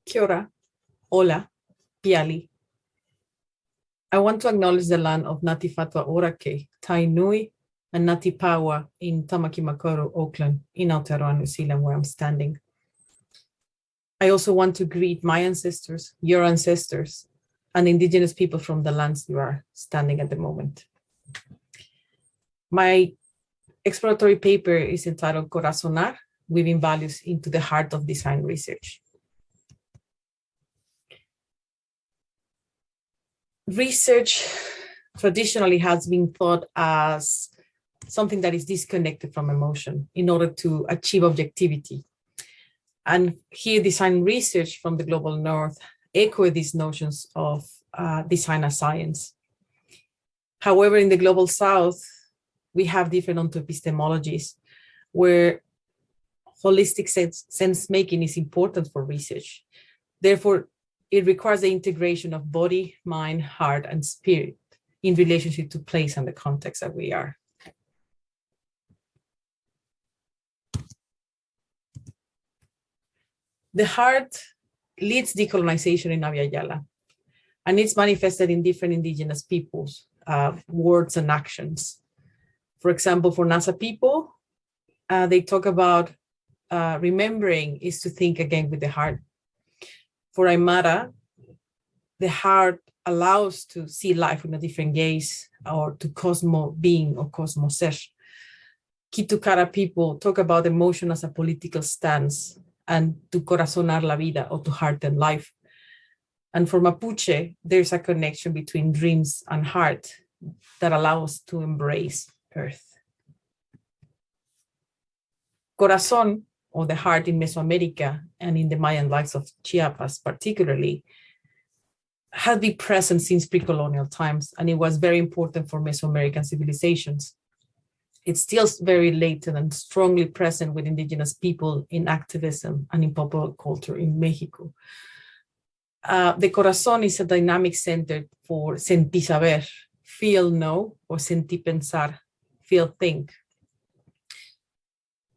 Kia ora, hola, piali. I want to acknowledge the land of Ngāti Whātua Ōrākei, Tainui, and Ngāti Pāua in Tamaki Makaurau, Auckland, in Aotearoa, New Zealand, where I'm standing. I also want to greet my ancestors, your ancestors, and Indigenous people from the lands you are standing at the moment. My exploratory paper is entitled Corazonar, Weaving Values into the Heart of Design Research. Research traditionally has been thought as something that is disconnected from emotion in order to achieve objectivity. And here design research from the global north echo these notions of design as science. However, in the global south, we have different onto-epistemologies where holistic sense making is important for research. Therefore, it requires the integration of body, mind, heart, and spirit in relationship to place and the context that we are. The heart leads decolonization in Abya Yala, and it's manifested in different indigenous peoples, words and actions. For example, for Nasa people, they talk about remembering is to think again with the heart. For Aymara, the heart allows to see life with a different gaze or to cosmo being or cosmos ser. Kitukara people talk about emotion as a political stance and to corazonar la vida or to hearten life. And for Mapuche, there's a connection between dreams and heart that allows us to embrace earth. Corazon, or the heart in Mesoamerica and in the Mayan lives of Chiapas particularly, has been present since pre-colonial times, and it was very important for Mesoamerican civilizations. It's still very latent and strongly present with indigenous people in activism and in popular culture in Mexico. The corazón is a dynamic center for sentir saber, feel know, or sentir pensar, feel think.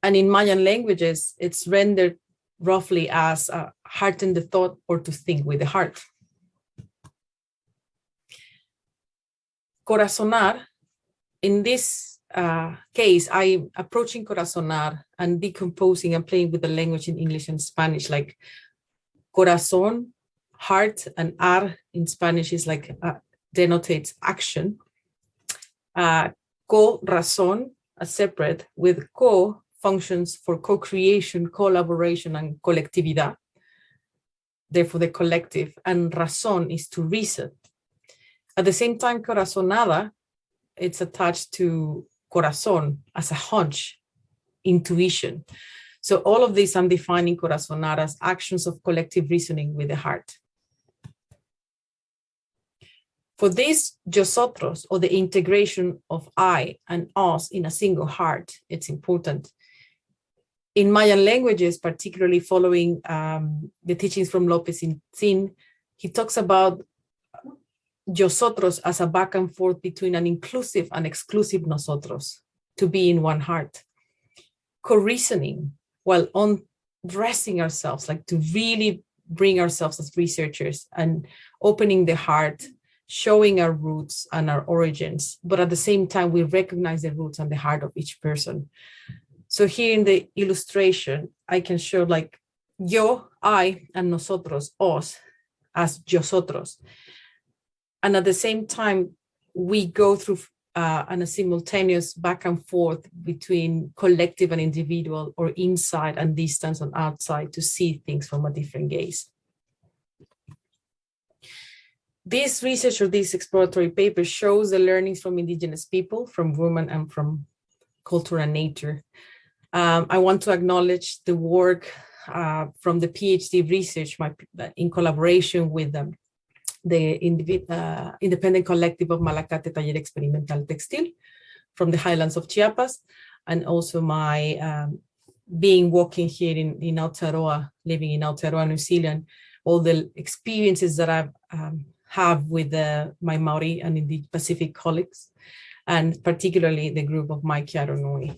And in Mayan languages, it's rendered roughly as hearten the thought or to think with the heart. Corazonar, in this case, I'm approaching corazonar and decomposing and playing with the language in English and Spanish, like corazón, heart, and ar in Spanish is like denotates action. Corazón, a separate, with co functions for co-creation, collaboration, and collectividad. Therefore, the collective, and razón is to reason. At the same time, corazonada, it's attached to corazón as a hunch, intuition. So all of this I'm defining corazonar as actions of collective reasoning with the heart. For this, yosotros, or the integration of I and us in a single heart, it's important. In Mayan languages, particularly following the teachings from López Intzin, he talks about yosotros as a back and forth between an inclusive and exclusive nosotros, to be in one heart. Co-reasoning while undressing ourselves, like to really bring ourselves as researchers and opening the heart, showing our roots and our origins, but at the same time, we recognize the roots and the heart of each person. So here in the illustration, I can show like yo, I, and nosotros, os, as yosotros. And at the same time, we go through a simultaneous back and forth between collective and individual, or inside and distance and outside, to see things from a different gaze. This research or this exploratory paper shows the learnings from indigenous people, from women, and from culture and nature. I want to acknowledge the work from the PhD research in collaboration with the independent collective of Malacate Taller Experimental Textil from the highlands of Chiapas, and also my being working here in Aotearoa, living in Aotearoa, New Zealand, all the experiences that I've have with my Maori and indeed Pacific colleagues, and particularly the group of Mai Kiaro Nui.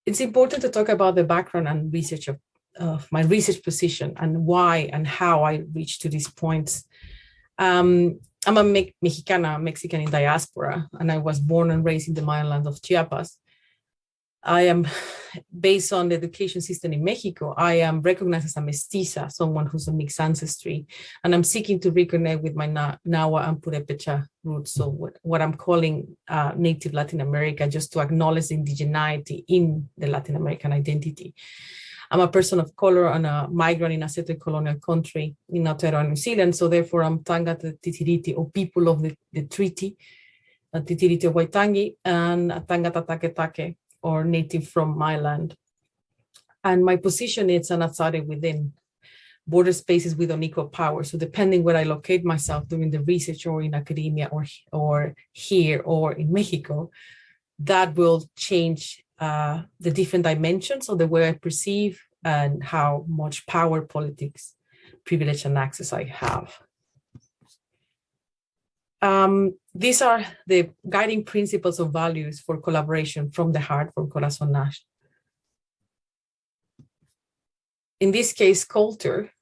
It's important to talk about the background and research of my research position and why and how I reached to these points. I'm a Mexican in diaspora, and I was born and raised in the Mayan land of Chiapas. I am, based on the education system in Mexico, I am recognized as a mestiza, someone who's a mixed ancestry, and I'm seeking to reconnect with my Nahua and Purepecha roots, so what I'm calling native Latin America, just to acknowledge indigeneity in the Latin American identity. I'm a person of color and a migrant in a settled colonial country in Aotearoa, New Zealand, so therefore I'm Tangata Titiriti, or people of the treaty, Titiriti of Waitangi, and Tangata Take, or native from my land. And my position is an outsider within border spaces with unequal power. So depending where I locate myself doing the research or in academia or here or in Mexico, that will change the different dimensions of the way I perceive and how much power, politics, privilege, and access I have. These are the guiding principles of values for collaboration from the heart, for Corazonar. In this case, culture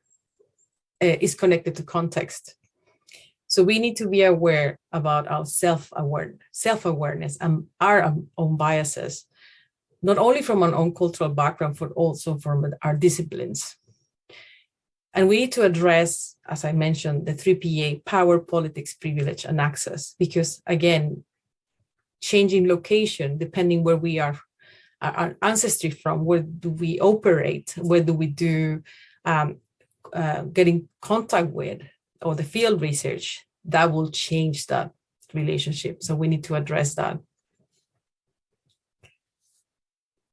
is connected to context. So we need to be aware about our self-awareness and our own biases, not only from our own cultural background, but also from our disciplines. And we need to address, as I mentioned, the 3PA, power, politics, privilege, and access, because again, changing location, depending where we are, our ancestry from, where do we operate, where do we do get in contact with, or the field research, that will change that relationship. So we need to address that.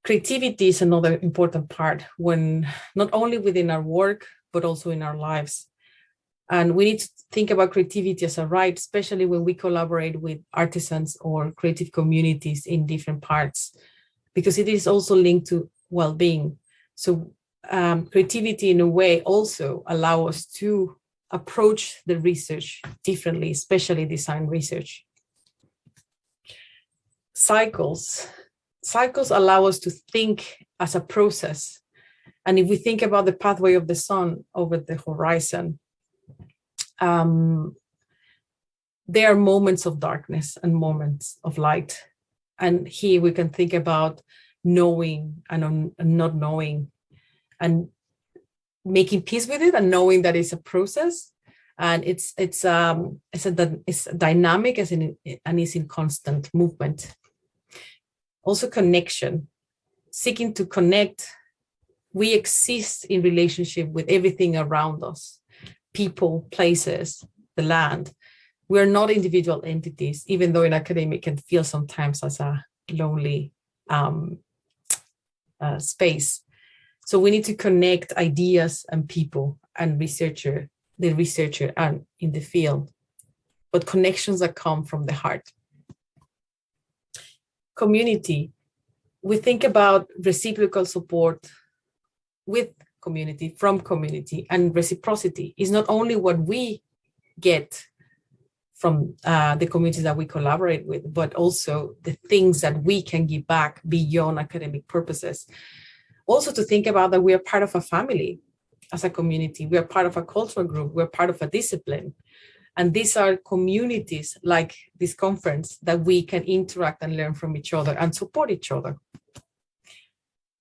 Creativity is another important part, when not only within our work, but also in our lives. And we need to think about creativity as a right, especially when we collaborate with artisans or creative communities in different parts, because it is also linked to well-being. So creativity in a way also allows us to approach the research differently, especially design research. Cycles allow us to think as a process. And if we think about the pathway of the sun over the horizon, there are moments of darkness and moments of light. And here we can think about knowing and not knowing, and making peace with it, and knowing that it's a process, and it's dynamic and it's in constant movement. Also connection, seeking to connect. We exist in relationship with everything around us, people, places, the land. We're not individual entities, even though in academia it can feel sometimes as a lonely space. So we need to connect ideas and people and the researcher and in the field, but connections that come from the heart. Community, we think about reciprocal support with community, from community, and reciprocity is not only what we get from the communities that we collaborate with, but also the things that we can give back beyond academic purposes. Also to think about that we are part of a family as a community, we are part of a cultural group, we're part of a discipline. And these are communities like this conference that we can interact and learn from each other and support each other.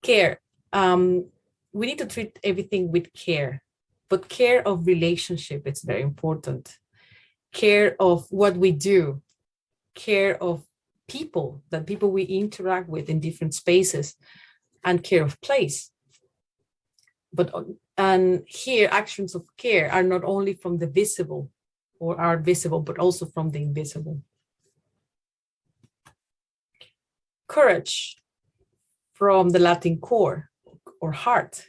Care. We need to treat everything with care, but care of relationship, it's very important. Care of what we do, care of people, that people we interact with in different spaces, and care of place. And here, actions of care are not only from the visible or are visible, but also from the invisible. Courage, from the Latin core or heart.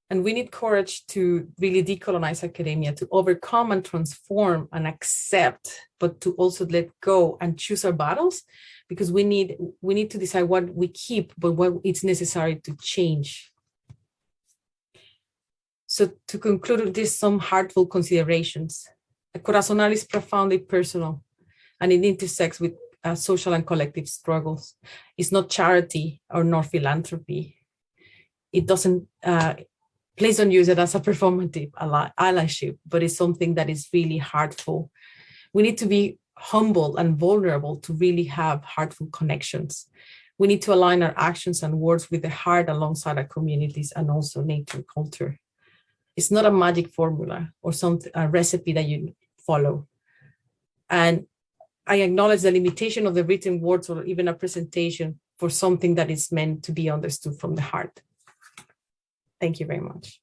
And we need courage to really decolonize academia, to overcome and transform and accept, but to also let go and choose our battles, because we need to decide what we keep, but what it's necessary to change. So to conclude, there's some heartful considerations. Corazonar is profoundly personal, and it intersects with social and collective struggles. It's not charity or nor philanthropy. it doesn't, please don't use it as a performative allyship, but it's something that is really heartful. We need to be humble and vulnerable to really have heartful connections. We need to align our actions and words with the heart alongside our communities and also nature and culture. It's not a magic formula or a recipe that you follow. And I acknowledge the limitation of the written words or even a presentation for something that is meant to be understood from the heart. Thank you very much.